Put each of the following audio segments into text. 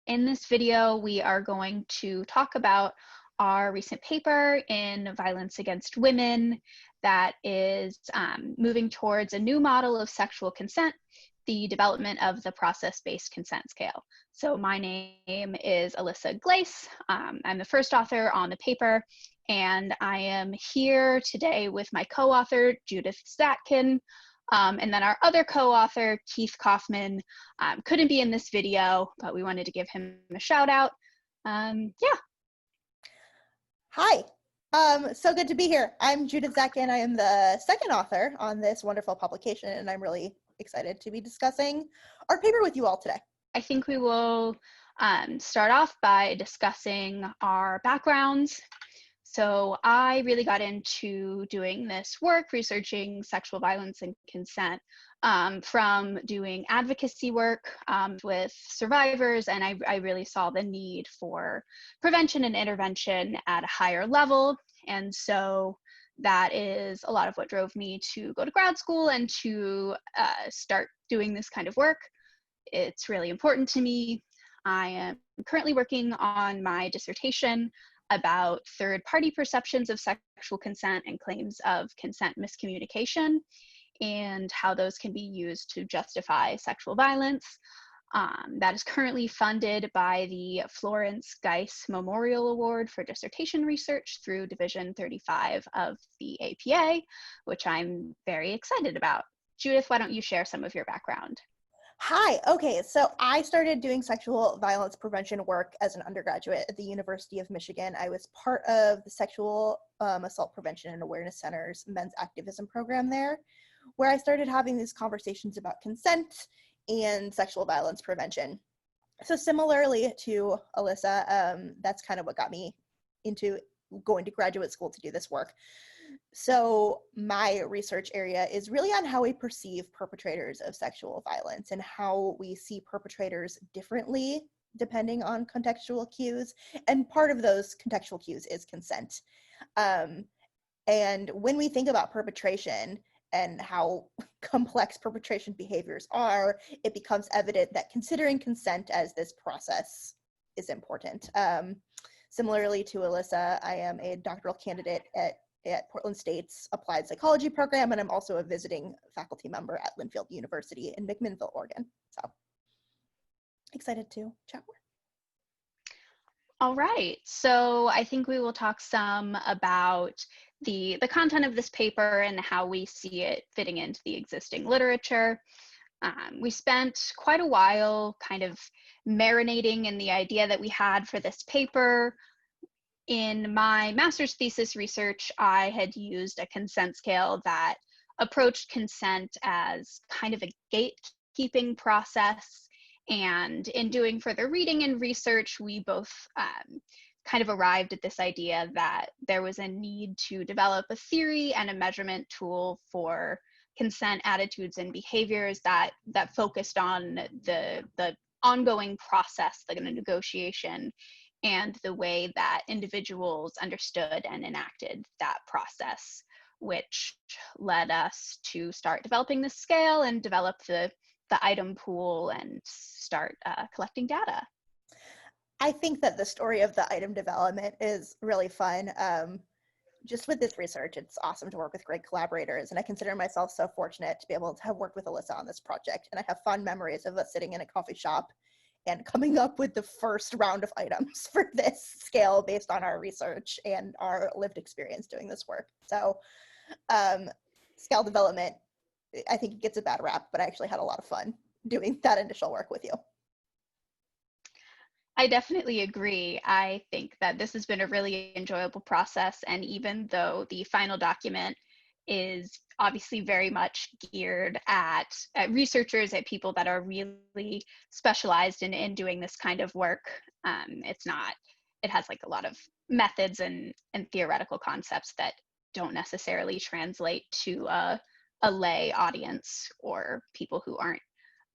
In this video, we are going to talk about our recent paper in Violence Against Women that is moving towards a new model of sexual consent, the development of the process-based consent scale. So my name is Alyssa Glace. I'm the first author on the paper, and I am here today with my co-author, Judith Zatkin. And then our other co-author, Keith Kaufman, couldn't be in this video, but we wanted to give him a shout out. Yeah. Hi, so good to be here. I'm Judith Zatkin. I am the second author on this wonderful publication, and I'm really excited to be discussing our paper with you all today. I think we will start off by discussing our backgrounds. So I really got into doing this work, researching sexual violence and consent from doing advocacy work with survivors, and I really saw the need for prevention and intervention at a higher level. And so that is a lot of what drove me to go to grad school and to start doing this kind of work. It's really important to me. I am currently working on my dissertation about third-party perceptions of sexual consent and claims of consent miscommunication and how those can be used to justify sexual violence. That is currently funded by the Florence Geis Memorial Award for Dissertation Research through Division 35 of the APA, which I'm very excited about. Judith, why don't you share some of your background? Hi, okay, so I started doing sexual violence prevention work as an undergraduate at the University of Michigan. I was part of the Sexual Assault Prevention and Awareness Center's men's activism program there, where I started having these conversations about consent and sexual violence prevention. So similarly to Alyssa, that's kind of what got me into going to graduate school to do this work. So my research area is really on how we perceive perpetrators of sexual violence and how we see perpetrators differently depending on contextual cues. And part of those contextual cues is consent. And when we think about perpetration and how complex perpetration behaviors are, it becomes evident that considering consent as this process is important. Similarly to Alyssa, I am a doctoral candidate at Portland State's Applied Psychology program, and I'm also a visiting faculty member at Linfield University in McMinnville, Oregon. So excited to chat more. All right, so I think we will talk some about the content of this paper and how we see it fitting into the existing literature. We spent quite a while kind of marinating in the idea that we had for this paper. In my master's thesis research, I had used a consent scale that approached consent as kind of a gatekeeping process. And in doing further reading and research, we both kind of arrived at this idea that there was a need to develop a theory and a measurement tool for consent attitudes and behaviors that focused on the ongoing process, the negotiation, and the way that individuals understood and enacted that process, which led us to start developing the scale and develop the item pool and start collecting data. I think that the story of the item development is really fun. Just with this research, it's awesome to work with great collaborators, and I consider myself so fortunate to be able to have worked with Alyssa on this project, and I have fond memories of us sitting in a coffee shop and coming up with the first round of items for this scale based on our research and our lived experience doing this work. So scale development, I think it gets a bad rap, but I actually had a lot of fun doing that initial work with you. I definitely agree. I think that this has been a really enjoyable process, and even though the final document is obviously very much geared at researchers, at people that are really specialized in doing this kind of work. It has like a lot of methods and theoretical concepts that don't necessarily translate to a lay audience or people who aren't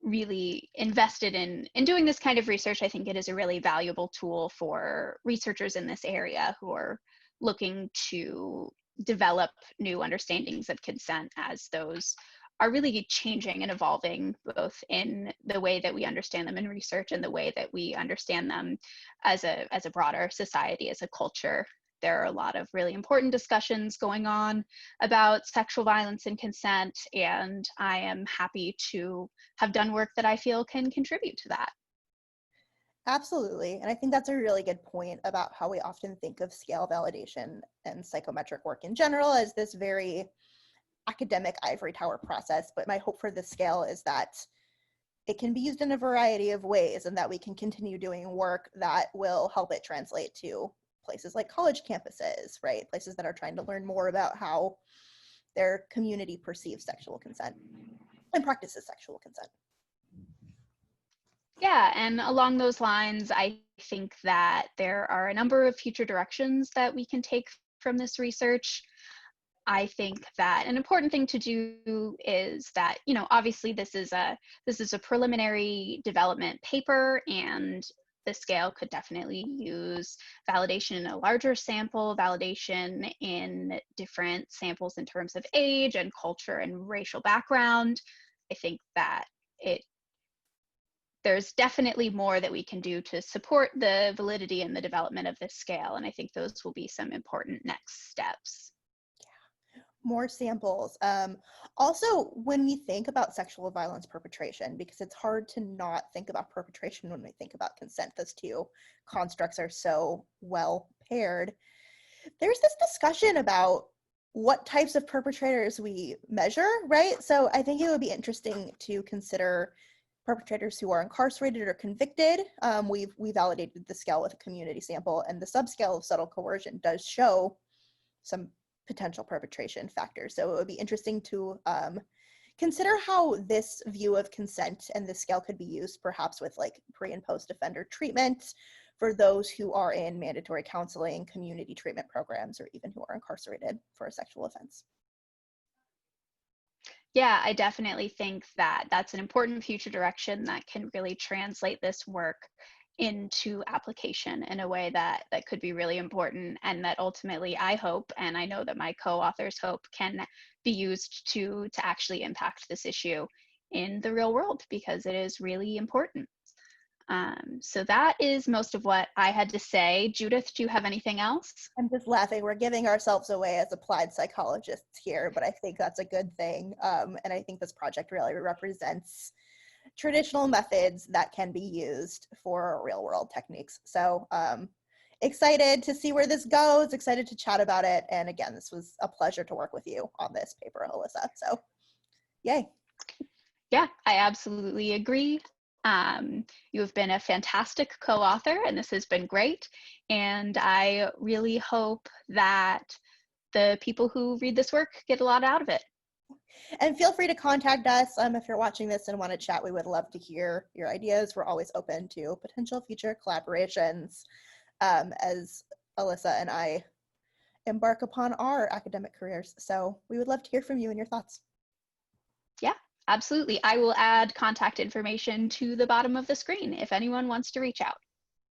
really invested in doing this kind of research. I think it is a really valuable tool for researchers in this area who are looking to develop new understandings of consent as those are really changing and evolving, both in the way that we understand them in research and the way that we understand them as a broader society, as a culture. There are a lot of really important discussions going on about sexual violence and consent, and I am happy to have done work that I feel can contribute to that. Absolutely. And I think that's a really good point about how we often think of scale validation and psychometric work in general as this very academic ivory tower process. But my hope for this scale is that it can be used in a variety of ways, and that we can continue doing work that will help it translate to places like college campuses, right? Places that are trying to learn more about how their community perceives sexual consent and practices sexual consent. Yeah, and along those lines, I think that there are a number of future directions that we can take from this research. I think that an important thing to do is that, you know, obviously this is a preliminary development paper, and the scale could definitely use validation in a larger sample, validation in different samples in terms of age and culture and racial background. I think that there's definitely more that we can do to support the validity and the development of this scale, and I think those will be some important next steps. More samples. Also, when we think about sexual violence perpetration, because it's hard to not think about perpetration when we think about consent, those two constructs are so well paired. There's this discussion about what types of perpetrators we measure, right? So I think it would be interesting to consider perpetrators who are incarcerated or convicted. We validated the scale with a community sample, and the subscale of subtle coercion does show some potential perpetration factors. So it would be interesting to consider how this view of consent and this scale could be used perhaps with like pre and post offender treatment for those who are in mandatory counseling, community treatment programs, or even who are incarcerated for a sexual offense. Yeah, I definitely think that that's an important future direction that can really translate this work into application in a way that could be really important, and that ultimately I hope, and I know that my co-authors hope, can be used to actually impact this issue in the real world, because it is really important. So that is most of what I had to say. Judith, do you have anything else? I'm just laughing. We're giving ourselves away as applied psychologists here, but I think that's a good thing. And I think this project really represents traditional methods that can be used for real world techniques. So excited to see where this goes, excited to chat about it. And again, this was a pleasure to work with you on this paper, Alyssa. So yay. Yeah, I absolutely agree. You have been a fantastic co-author, and this has been great. And I really hope that the people who read this work get a lot out of it. And feel free to contact us if you're watching this and want to chat. We would love to hear your ideas. We're always open to potential future collaborations as Alyssa and I embark upon our academic careers. So we would love to hear from you and your thoughts. Yeah, absolutely. I will add contact information to the bottom of the screen if anyone wants to reach out.